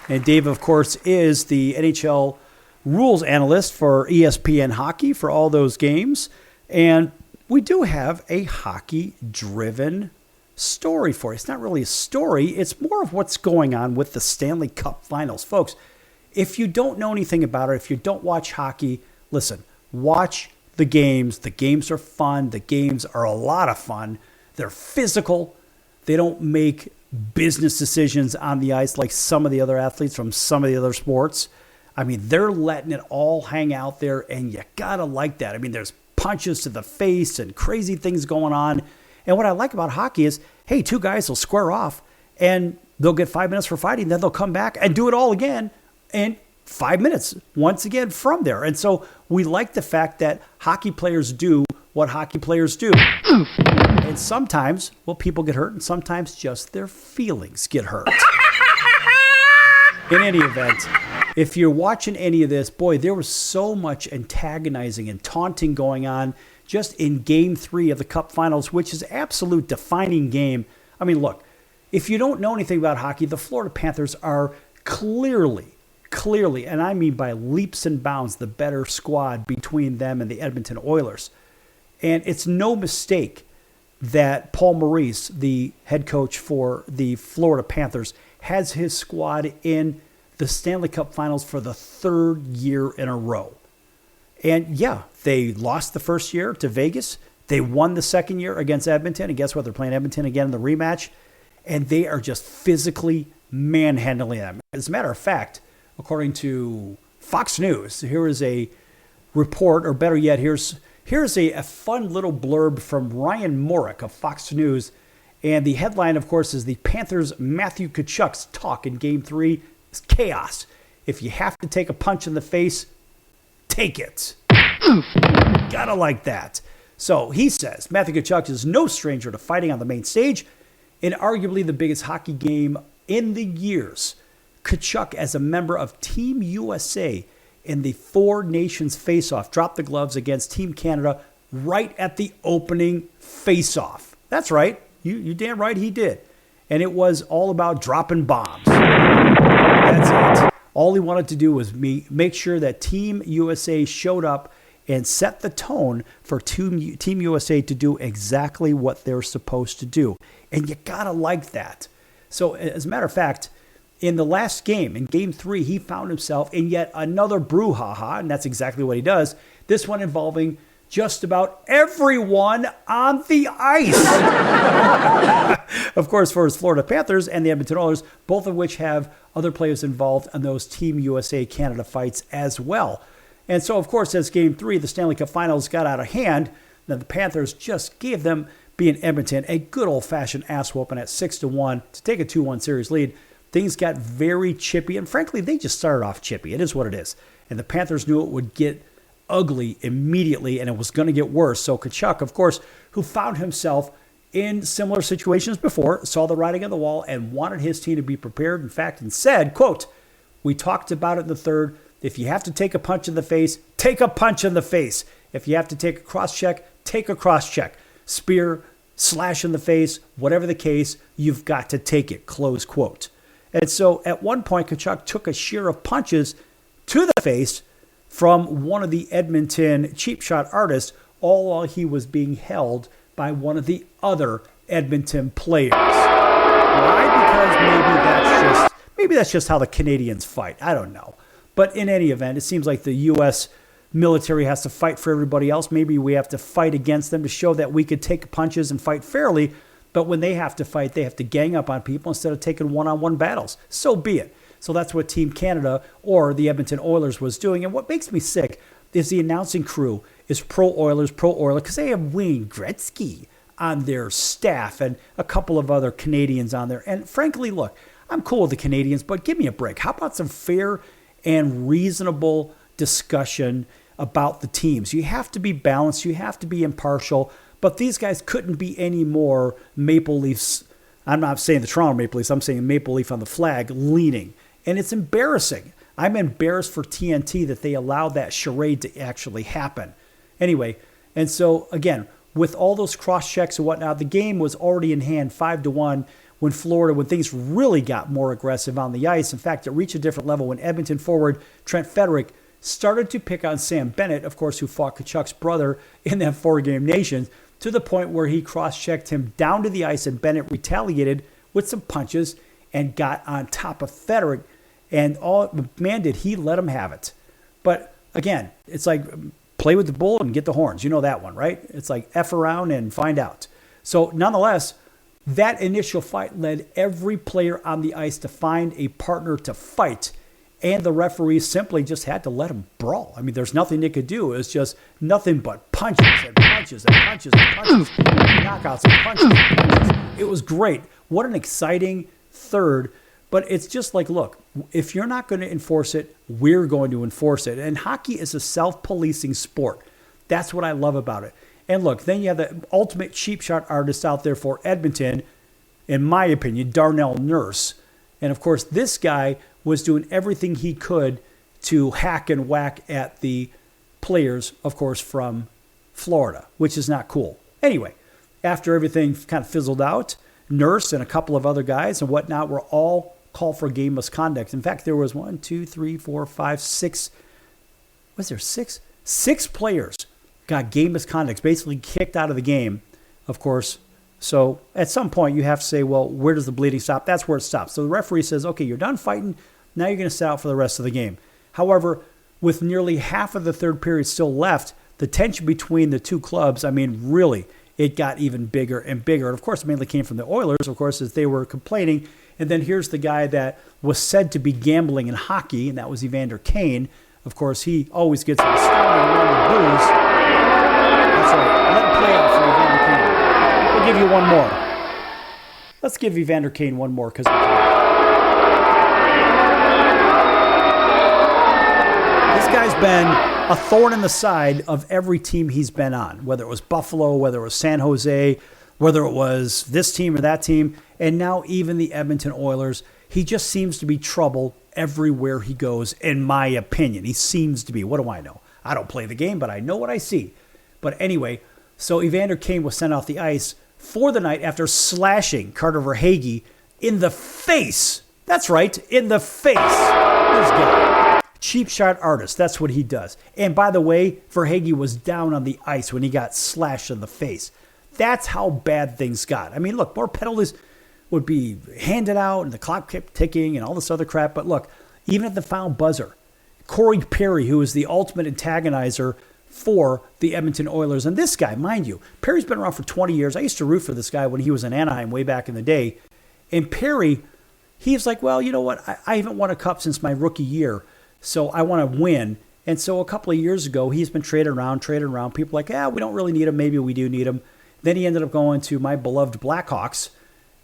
And Dave, of course, is the NHL rules analyst for ESPN Hockey for all those games. And we do have a hockey-driven story for you. It's not really a story. It's more of what's going on with the Stanley Cup Finals. Folks, if you don't know anything about it, if you don't watch hockey, listen, watch the games. The games are fun. The games are a lot of fun. They're physical. They don't make business decisions on the ice like some of the other athletes from some of the other sports. I mean, they're letting it all hang out there, and you gotta like that. I mean, there's punches to the face and crazy things going on. And what I like about hockey is, hey, two guys will square off, and they'll get 5 minutes for fighting. Then they'll come back and do it all again, and 5 minutes once again from there. And so we like the fact that hockey players do what hockey players do. And sometimes, well, people get hurt, and sometimes just their feelings get hurt. In any event, if you're watching any of this, boy, there was so much antagonizing and taunting going on just in Game 3 of the Cup Finals, which is absolute defining game. I mean, look, if you don't know anything about hockey, the Florida Panthers are clearly, and I mean by leaps and bounds, the better squad between them and the Edmonton Oilers. And it's no mistake that Paul Maurice, the head coach for the Florida Panthers, has his squad in the Stanley Cup Finals for the third year in a row. And yeah, they lost the first year to Vegas. They won the second year against Edmonton. And guess what? They're playing Edmonton again in the rematch. And they are just physically manhandling them. As a matter of fact, according to Fox News, here is a report, or better yet, here's a fun little blurb from Ryan Morick of Fox News. And the headline, of course, is the Panthers' Matthew Tkachuk's talk in Game 3 is chaos. If you have to take a punch in the face, take it. Gotta like that. So he says Matthew Tkachuk is no stranger to fighting on the main stage in arguably the biggest hockey game in the years. Tkachuk, as a member of Team USA in the Four Nations face-off, dropped the gloves against Team Canada right at the opening face-off. That's right. You damn right he did. And it was all about dropping bombs. That's it. All he wanted to do was make sure that Team USA showed up and set the tone for Team USA to do exactly what they're supposed to do. And you got to like that. So, as a matter of fact, in the last game, in Game 3, he found himself in yet another brouhaha, and that's exactly what he does. This one involving just about everyone on the ice. Of course, for his Florida Panthers and the Edmonton Oilers, both of which have other players involved in those Team USA Canada fights as well. And so, of course, as Game 3, the Stanley Cup Finals got out of hand, then the Panthers just gave them, being Edmonton, a good old-fashioned ass-whooping at 6-1 to take a 2-1 series lead. Things got very chippy, and frankly, they just started off chippy. It is what it is. And the Panthers knew it would get ugly immediately, and it was going to get worse. So Tkachuk, of course, who found himself in similar situations before, saw the writing on the wall and wanted his team to be prepared, in fact, and said, quote, "We talked about it in the third. If you have to take a punch in the face, take a punch in the face. If you have to take a cross-check, take a cross-check. Spear, slash in the face, whatever the case, you've got to take it," close quote. And so at one point, Tkachuk took a sheer of punches to the face from one of the Edmonton cheap shot artists, all while he was being held by one of the other Edmonton players. Why? Because maybe that's just how the Canadians fight. I don't know. But in any event, it seems like the U.S. military has to fight for everybody else. Maybe we have to fight against them to show that we could take punches and fight fairly. But when they have to fight, they have to gang up on people instead of taking one-on-one battles. So be it. So that's what Team Canada or the Edmonton Oilers was doing. And what makes me sick is the announcing crew is pro-Oilers, because they have Wayne Gretzky on their staff and a couple of other Canadians on there. And frankly, look, I'm cool with the Canadians, but give me a break. How about some fair and reasonable discussion about the teams? You have to be balanced. You have to be impartial. But these guys couldn't be any more Maple Leafs. I'm not saying the Toronto Maple Leafs. I'm saying Maple Leaf on the flag leaning. And it's embarrassing. I'm embarrassed for TNT that they allowed that charade to actually happen. Anyway, and so, again, with all those cross-checks and whatnot, the game was already in hand 5-1 when things really got more aggressive on the ice. In fact, it reached a different level when Edmonton forward Trent Frederick started to pick on Sam Bennett, of course, who fought Tkachuk's brother in that 4-game nation, to the point where he cross-checked him down to the ice, and Bennett retaliated with some punches and got on top of Frederick. And did he let him have it. But again, it's like play with the bull and get the horns. You know that one, right? It's like F around and find out. So nonetheless, that initial fight led every player on the ice to find a partner to fight. And the referees simply just had to let them brawl. I mean, there's nothing they could do. It was just nothing but punches and punches and punches and punches, knockouts and punches and punches. It was great. What an exciting third. But it's just like, look, if you're not going to enforce it, we're going to enforce it. And hockey is a self-policing sport. That's what I love about it. And look, then you have the ultimate cheap shot artist out there for Edmonton, in my opinion, Darnell Nurse. And of course, this guy was doing everything he could to hack and whack at the players, of course, from Florida, which is not cool. Anyway, after everything kind of fizzled out, Nurse and a couple of other guys and whatnot were all called for game misconduct. In fact, there was 6 players got game misconduct, basically kicked out of the game, of course. So at some point you have to say, well, where does the bleeding stop? That's where it stops. So the referee says, okay, you're done fighting. Now you're going to sit out for the rest of the game. However, with nearly half of the third period still left, the tension between the two clubs, I mean, really, it got even bigger and bigger. And of course, it mainly came from the Oilers, of course, as they were complaining. And then here's the guy that was said to be gambling in hockey, and that was Evander Kane. Of course, he always gets an astounding amount of booze. That's right. Let it play out for Evander Kane. We'll give you one more. Let's give Evander Kane one more because this guy's been a thorn in the side of every team he's been on, whether it was Buffalo, whether it was San Jose, whether it was this team or that team, and now even the Edmonton Oilers. he just seems to be trouble everywhere he goes, in my opinion. He seems to be. What do I know? I don't play the game, but I know what I see. But anyway, so Evander Kane was sent off the ice for the night after slashing Carter Verhaeghe in the face. That's right, in the face. This guy. Cheap shot artist, that's what he does. And by the way, Verhaeghe was down on the ice when he got slashed in the face. That's how bad things got. I mean, look, more penalties would be handed out and the clock kept ticking and all this other crap. But look, even at the final buzzer, Corey Perry, who is the ultimate antagonizer for the Edmonton Oilers. And this guy, mind you, Perry's been around for 20 years. I used to root for this guy when he was in Anaheim way back in the day. And Perry, he's like, well, you know what? I haven't won a cup since my rookie year, so I want to win. And so a couple of years ago, he's been traded around. People are like, we don't really need him. Maybe we do need him. Then he ended up going to my beloved Blackhawks,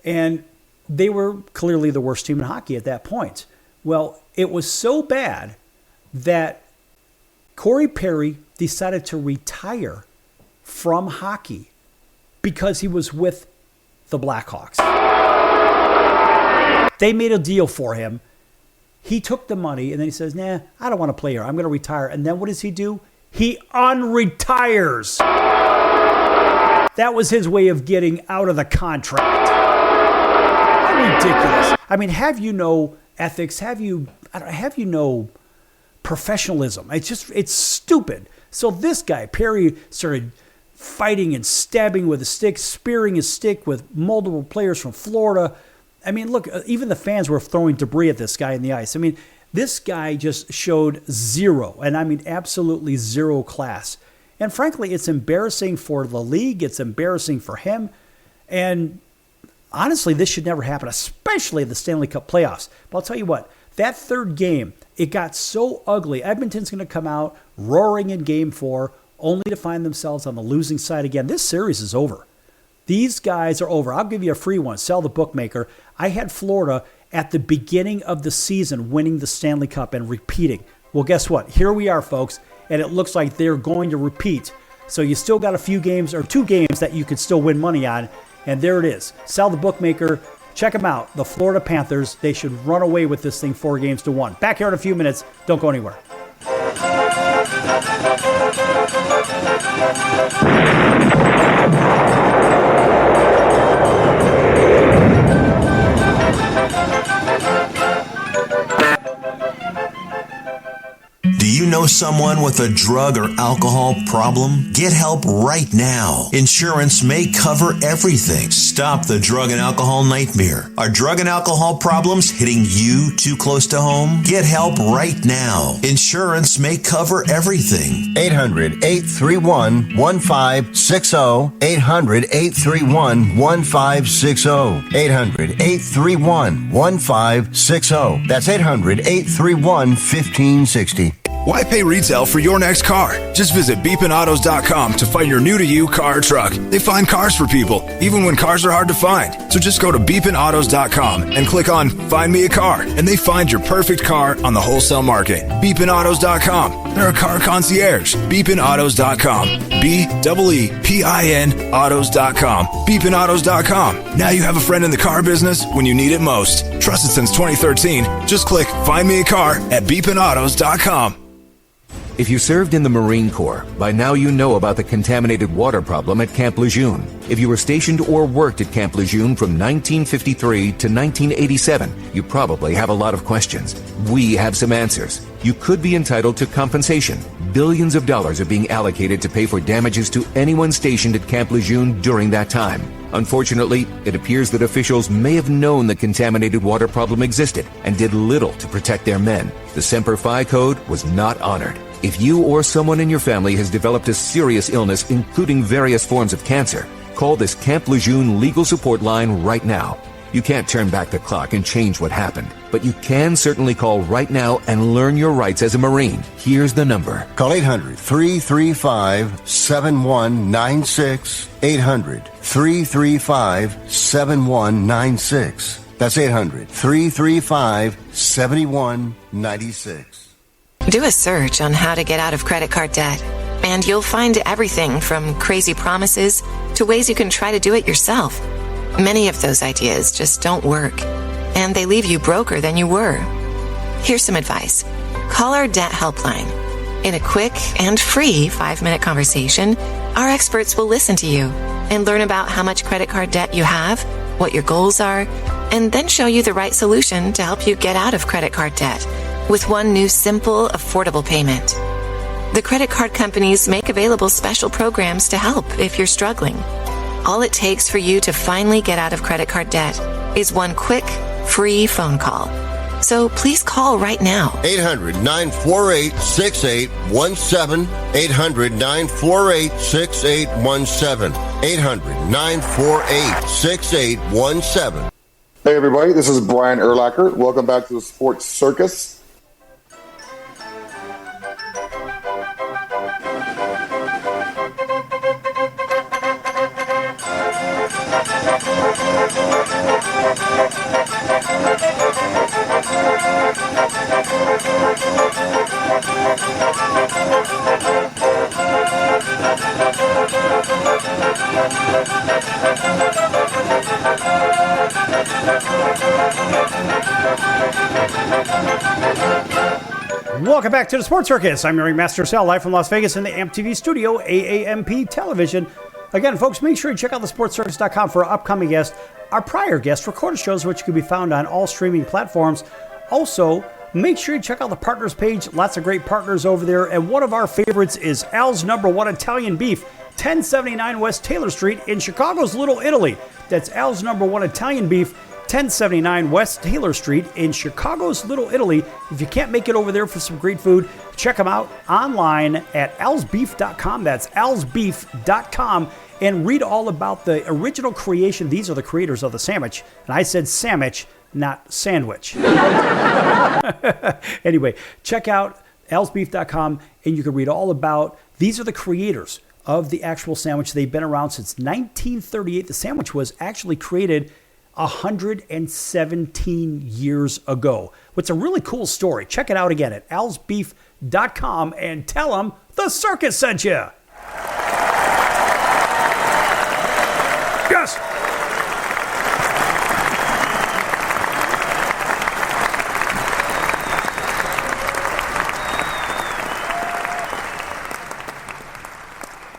and they were clearly the worst team in hockey at that point. Well, it was so bad that Corey Perry decided to retire from hockey because he was with the Blackhawks. They made a deal for him. He took the money, and then he says, nah, I don't want to play here. I'm going to retire. And then what does he do? He unretires. That was his way of getting out of the contract. How ridiculous. I mean, have you no ethics? Have you no professionalism? It's stupid. So this guy, Perry, started fighting and stabbing with a stick, spearing his stick with multiple players from Florida. I mean, look, even the fans were throwing debris at this guy in the ice. I mean, this guy just showed zero, and I mean absolutely zero class. And frankly, it's embarrassing for the league. It's embarrassing for him. And honestly, this should never happen, especially the Stanley Cup playoffs. But I'll tell you what, that third game, it got so ugly. Edmonton's going to come out roaring in Game 4, only to find themselves on the losing side again. This series is over. These guys are over. I'll give you a free one. Sell the bookmaker. I had Florida at the beginning of the season winning the Stanley Cup and repeating. Well, guess what? Here we are, folks. And it looks like they're going to repeat. So you still got a few games or 2 games that you could still win money on. And there it is. Sell the bookmaker. Check them out. The Florida Panthers. They should run away with this thing 4-1. Back here in a few minutes. Don't go anywhere. Do you know someone with a drug or alcohol problem? Get help right now. Insurance may cover everything. Stop the drug and alcohol nightmare. Are drug and alcohol problems hitting you too close to home? Get help right now. Insurance may cover everything. 800-831-1560. 800-831-1560. 800-831-1560. That's 800-831-1560. Why pay retail for your next car? Just visit beepinautos.com to find your new-to-you car or truck. They find cars for people, even when cars are hard to find. So just go to beepinautos.com and click on Find Me a Car, and they find your perfect car on the wholesale market. Beepinautos.com. They're a car concierge. Beepinautos.com. B-E-E-P-I-N autos.com. Beepinautos.com. Now you have a friend in the car business when you need it most. Trusted since 2013. Just click Find Me a Car at beepinautos.com. If you served in the Marine Corps, by now you know about the contaminated water problem at Camp Lejeune. If you were stationed or worked at Camp Lejeune from 1953 to 1987, you probably have a lot of questions. We have some answers. You could be entitled to compensation. Billions of dollars are being allocated to pay for damages to anyone stationed at Camp Lejeune during that time. Unfortunately, it appears that officials may have known the contaminated water problem existed and did little to protect their men. The Semper Fi code was not honored. If you or someone in your family has developed a serious illness, including various forms of cancer, call this Camp Lejeune legal support line right now. You can't turn back the clock and change what happened, but you can certainly call right now and learn your rights as a Marine. Here's the number. Call 800-335-7196. 800-335-7196. That's 800-335-7196. Do a search on how to get out of credit card debt, and you'll find everything from crazy promises to ways you can try to do it yourself. Many of those ideas just don't work. and they leave you broker than you were. Here's some advice. Call our debt helpline. In a quick and free 5-minute conversation, our experts will listen to you and learn about how much credit card debt you have, what your goals are, and then show you the right solution to help you get out of credit card debt with one new simple, affordable payment. The credit card companies make available special programs to help if you're struggling. All it takes for you to finally get out of credit card debt is one quick, free phone call. So please call right now. 800-948-6817. 800-948-6817. 800-948-6817. Hey everybody, this is Brian Urlacher. Welcome back to the Sports Circus. Welcome back to the Sports Circus. I'm your ringmaster Sal, live from Las Vegas in the AMP TV studio, AAMP television. Again, folks, make sure you check out thesportscircus.com for our upcoming guests, our prior guest recorded shows, which can be found on all streaming platforms. Also, make sure you check out the partners page. Lots of great partners over there. And one of our favorites is Al's #1 Italian Beef, 1079 West Taylor Street in Chicago's Little Italy. That's Al's #1 Italian Beef, 1079 West Taylor Street in Chicago's Little Italy. If you can't make it over there for some great food, check them out online at alsbeef.com. That's alsbeef.com. And read all about the original creation. These are the creators of the sandwich. And I said sandwich, not sandwich. Anyway, check out alsbeef.com and you can read all about, these are the creators of the actual sandwich. They've been around since 1938. The sandwich was actually created 117 years ago. What's a really cool story. Check it out again at alsbeef.com and tell them the circus sent you. Yes.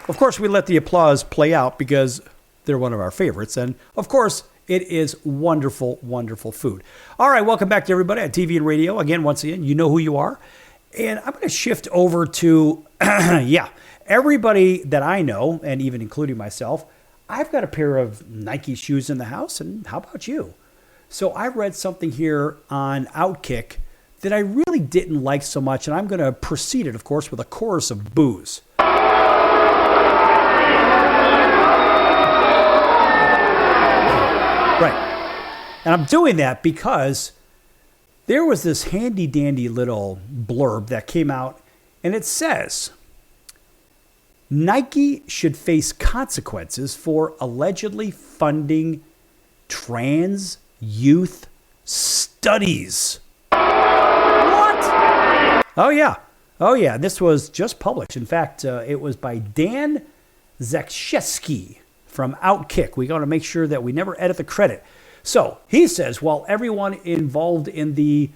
Of course, we let the applause play out because they're one of our favorites. And of course, it is wonderful, wonderful food. All right, welcome back to everybody on TV and radio. Again, once again, you know who you are. And I'm going to shift over to, everybody that I know, and even including myself, I've got a pair of Nike shoes in the house, and how about you? So I read something here on Outkick that I really didn't like so much, and I'm going to precede it, of course, with a chorus of boos. Right. And I'm doing that because there was this handy dandy little blurb that came out, and it says, Nike should face consequences for allegedly funding trans youth studies. What? Oh, yeah. This was just published. In fact, it was by Dan Zakshesky from Outkick. We got to make sure that we never edit the credit. So he says, while everyone involved in the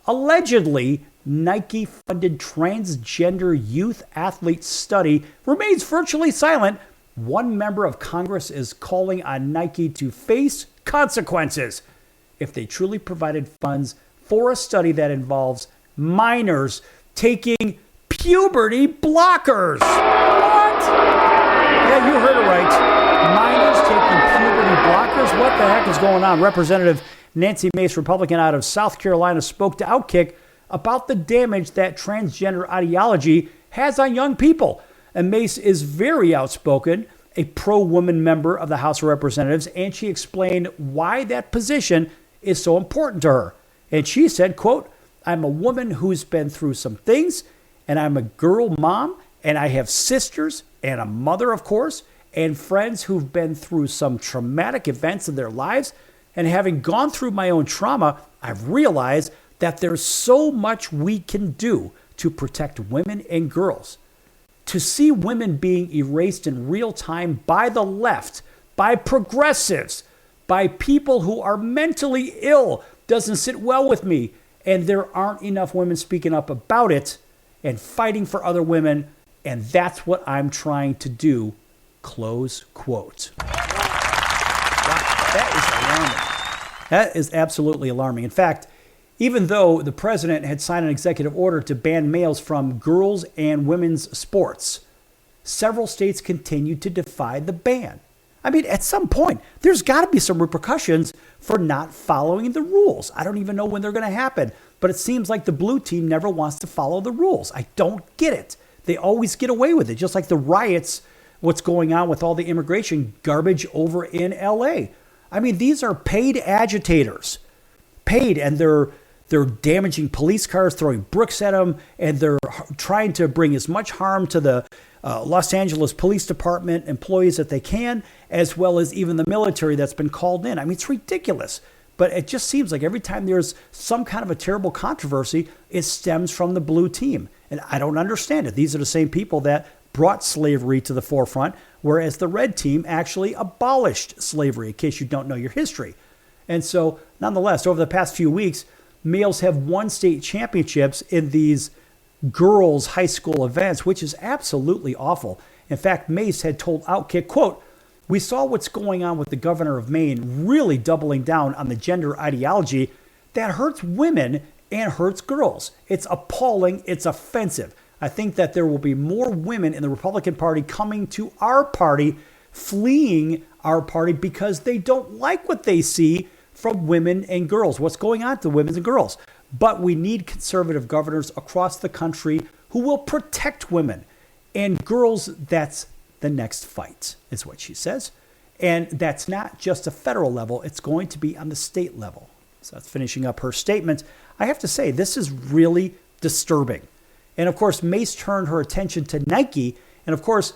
allegedly Nike-funded transgender youth athlete study remains virtually silent, one member of Congress is calling on Nike to face consequences if they truly provided funds for a study that involves minors taking puberty blockers. What? Yeah, you heard it right. Minors taking puberty blockers? What the heck is going on? Representative Nancy Mace, Republican out of South Carolina, spoke to Outkick about the damage that transgender ideology has on young people. And Mace is very outspoken, a pro-woman member of the House of Representatives, and she explained why that position is so important to her. And she said, quote, I'm a woman who's been through some things, and I'm a girl mom, and I have sisters and a mother, of course, and friends who've been through some traumatic events in their lives. And having gone through my own trauma, I've realized that there's so much we can do to protect women and girls. To see women being erased in real time by the left, by progressives, by people who are mentally ill, doesn't sit well with me. And there aren't enough women speaking up about it and fighting for other women. And that's what I'm trying to do. Close quote. Wow, that is alarming. That is absolutely alarming. In fact, even though the president had signed an executive order to ban males from girls' and women's sports, several states continued to defy the ban. I mean, at some point, there's got to be some repercussions for not following the rules. I don't even know when they're going to happen, but it seems like the blue team never wants to follow the rules. I don't get it. They always get away with it, just like the riots, what's going on with all the immigration garbage over in L.A. I mean, these are paid agitators, paid, and they're damaging police cars, throwing bricks at them, and they're trying to bring as much harm to the Los Angeles Police Department employees that they can, as well as even the military that's been called in. I mean, it's ridiculous. But it just seems like every time there's some kind of a terrible controversy, it stems from the blue team. And I don't understand it. These are the same people that brought slavery to the forefront, whereas the red team actually abolished slavery, in case you don't know your history. And so, nonetheless, over the past few weeks, males have won state championships in these girls' high school events, which is absolutely awful. In fact, Mace had told Outkick, quote, "We saw what's going on with the governor of Maine really doubling down on the gender ideology that hurts women and hurts girls. It's appalling. It's offensive. I think that there will be more women in the Republican Party coming to our party, fleeing our party because they don't like what they see from women and girls, what's going on to women and girls. But we need conservative governors across the country who will protect women and girls. That's the next fight," is what she says. And that's not just a federal level. It's going to be on the state level. So that's finishing up her statement. I have to say, this is really disturbing. And of course, Mace turned her attention to Nike. And of course,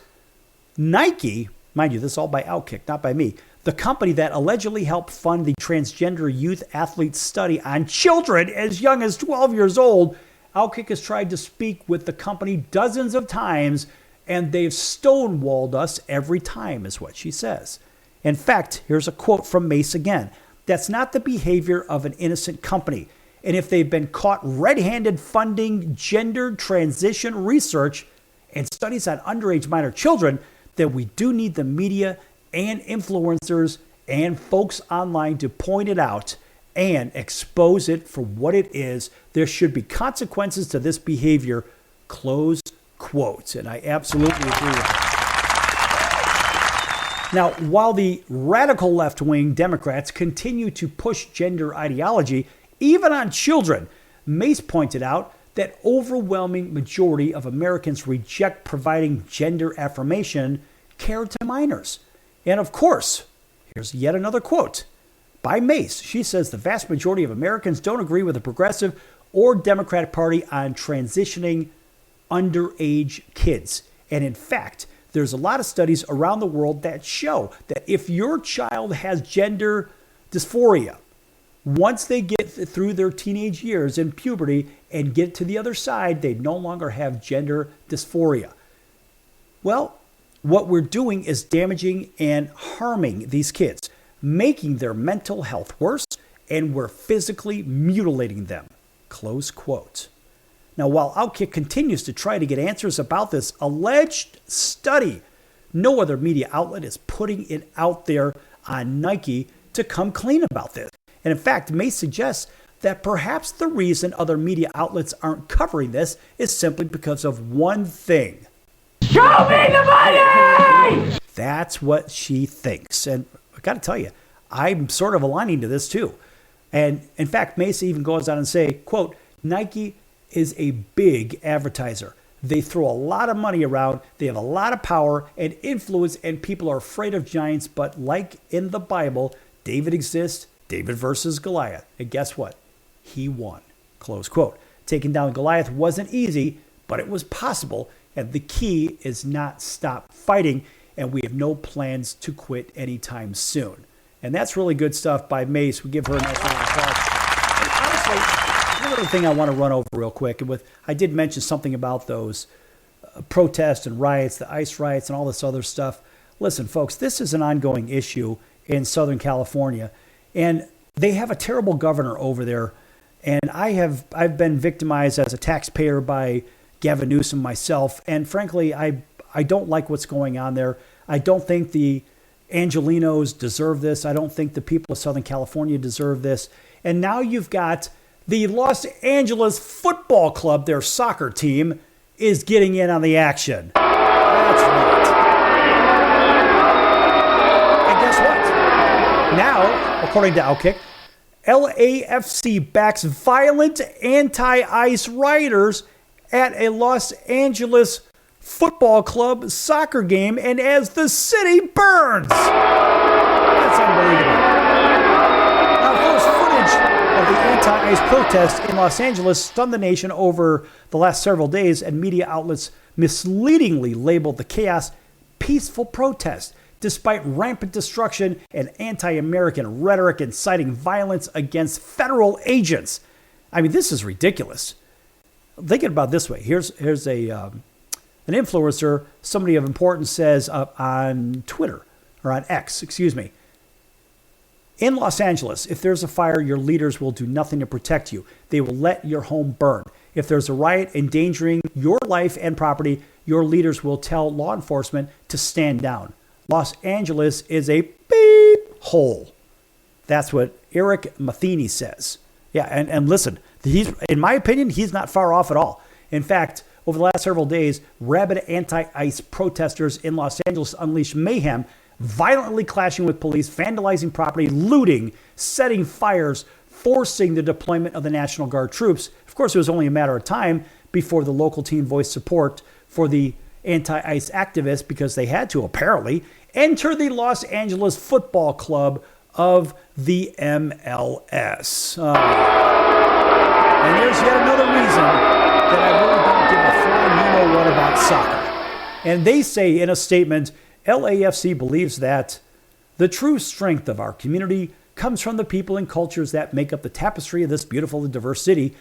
Nike, mind you, this is all by Outkick, not by me, the company that allegedly helped fund the transgender youth athlete study on children as young as 12 years old. Outkick has tried to speak with the company dozens of times, and they've stonewalled us every time, is what she says. In fact, here's a quote from Mace again. "That's not the behavior of an innocent company. And if they've been caught red-handed funding gender transition research and studies on underage minor children, then we do need the media and influencers and folks online to point it out and expose it for what it is. There should be consequences to this behavior." Close quote. And I absolutely agree with that. Now, while the radical left-wing Democrats continue to push gender ideology, even on children, Mace pointed out that overwhelming majority of Americans reject providing gender affirmation care to minors. And of course, here's yet another quote by Mace. She says the vast majority of Americans don't agree with the Progressive or Democratic Party on transitioning underage kids. And in fact, there's a lot of studies around the world that show that if your child has gender dysphoria, once they get through their teenage years and puberty and get to the other side, they no longer have gender dysphoria. Well, what we're doing is damaging and harming these kids, making their mental health worse, and we're physically mutilating them. Close quote. Now, while Outkick continues to try to get answers about this alleged study, no other media outlet is putting it out there on Nike to come clean about this. And in fact, Mace suggests that perhaps the reason other media outlets aren't covering this is simply because of one thing. Show me the money! That's what she thinks. And I got to tell you, I'm sort of aligning to this too. And in fact, Mace even goes on and say, quote, "Nike is a big advertiser. They throw a lot of money around. They have a lot of power and influence, and people are afraid of giants. But like in the Bible, David exists, David versus Goliath. And guess what? He won." Close quote. Taking down Goliath wasn't easy, but it was possible. And the key is not stop fighting. And we have no plans to quit anytime soon. And that's really good stuff by Mace. We give her a nice round of applause. And honestly, one other thing I want to run over real quick. And I did mention something about those protests and riots, the ICE riots and all this other stuff. Listen, folks, this is an ongoing issue in Southern California. And they have a terrible governor over there. And I've been victimized as a taxpayer by Gavin Newsom myself. And frankly, I don't like what's going on there. I don't think the Angelinos deserve this. I don't think the people of Southern California deserve this. And now you've got the Los Angeles Football Club, their soccer team, is getting in on the action. That's right. And guess what? Now, according to Outkick, LAFC backs violent anti-ICE rioters at a Los Angeles Football Club soccer game, and as the city burns. That's unbelievable. Now, of course, footage of the anti-ICE protest in Los Angeles stunned the nation over the last several days, and media outlets misleadingly labeled the chaos peaceful protest, despite rampant destruction and anti-American rhetoric inciting violence against federal agents. I mean, this is ridiculous. Think about it this way. Here's an influencer, somebody of importance, says on Twitter, or on X, excuse me. In Los Angeles, if there's a fire, your leaders will do nothing to protect you. They will let your home burn. If there's a riot endangering your life and property, your leaders will tell law enforcement to stand down. Los Angeles is a beep hole. That's what Eric Matheny says. Yeah, and listen, in my opinion, he's not far off at all. In fact, over the last several days, rabid anti-ICE protesters in Los Angeles unleashed mayhem, violently clashing with police, vandalizing property, looting, setting fires, forcing the deployment of the National Guard troops. Of course, it was only a matter of time before the local team voiced support for the anti-ICE activists, because they had to apparently enter the Los Angeles Football Club of the MLS. And there's yet another reason that I really don't give a flying you-know-what about soccer. And they say in a statement, LAFC believes that the true strength of our community comes from the people and cultures that make up the tapestry of this beautiful and diverse city.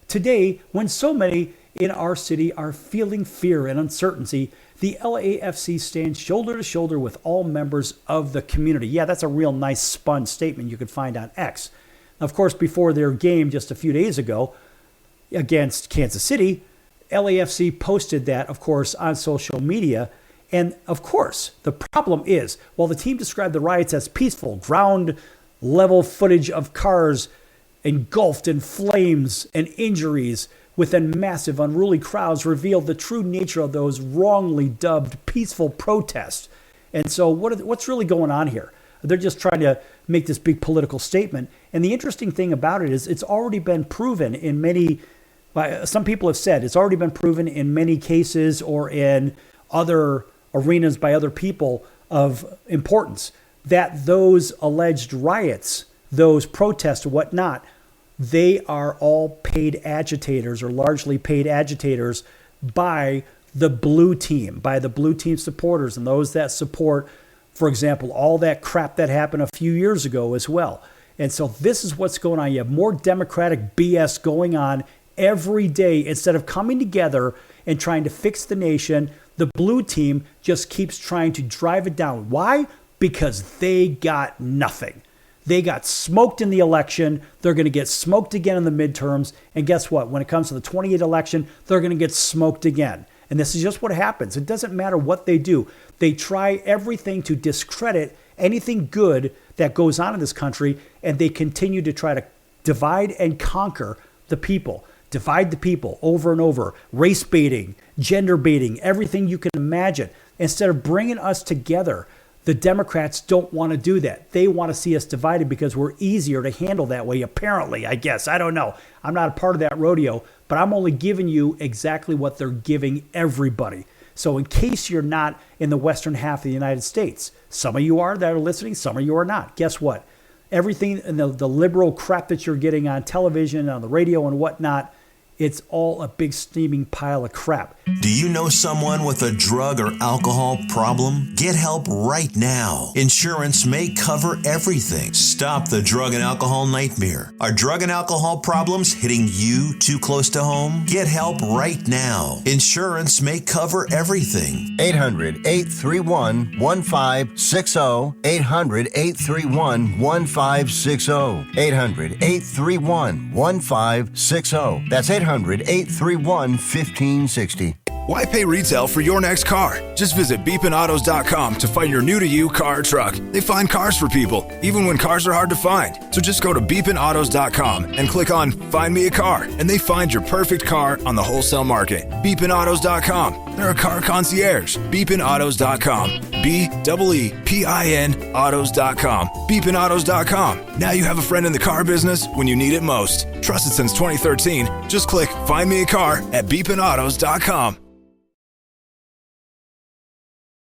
Today, when so many in our city are feeling fear and uncertainty, the LAFC stands shoulder to shoulder with all members of the community. Yeah, that's a real nice spun statement you can find on X. Of course, before their game just a few days ago against Kansas City, LAFC posted that, of course, on social media. And of course, the problem is, while the team described the riots as peaceful, ground level footage of cars engulfed in flames and injuries within massive unruly crowds revealed the true nature of those wrongly dubbed peaceful protests. And so what's really going on here? They're just trying to make this big political statement. And the interesting thing about it is it's already been proven in many, some people have said it's already been proven in many cases or in other arenas by other people of importance that those alleged riots, those protests, whatnot, they are all paid agitators or largely paid agitators by the blue team, by the blue team supporters and those that support, for example, all that crap that happened a few years ago as well. And so this is what's going on. You have more Democratic BS going on every day. Instead of coming together and trying to fix the nation, the blue team just keeps trying to drive it down. Why? Because they got nothing. They got smoked in the election. They're going to get smoked again in the midterms. And guess what? When it comes to the 28 election, they're going to get smoked again. And this is just what happens. It doesn't matter what they do. They try everything to discredit anything good that goes on in this country, and they continue to try to divide and conquer the people. Divide the people over and over. Race baiting, gender baiting, everything you can imagine. Instead of bringing us together, the Democrats don't want to do that. They want to see us divided because we're easier to handle that way, apparently, I guess. I don't know. I'm not a part of that rodeo, but I'm only giving you exactly what they're giving everybody. So in case you're not in the western half of the United States, some of you are that are listening, some of you are not. Guess what? Everything and the liberal crap that you're getting on television, on the radio and whatnot, it's all a big steaming pile of crap. Do you know someone with a drug or alcohol problem? Get help right now. Insurance may cover everything. Stop the drug and alcohol nightmare. Are drug and alcohol problems hitting you too close to home? Get help right now. Insurance may cover everything. 800-831-1560. 800-831-1560. 800-831-1560. That's 800-831-1560. Why pay retail for your next car? Just visit beepinautos.com to find your new-to-you car or truck. They find cars for people, even when cars are hard to find. So just go to beepinautos.com and click on Find Me a Car, and they find your perfect car on the wholesale market. beepinautos.com. They're a car concierge. beepinautos.com. B-E-E-P-I-N autos.com. beepinautos.com. Now you have a friend in the car business when you need it most. Trusted since 2013. Just click Find Me a Car at beepinautos.com.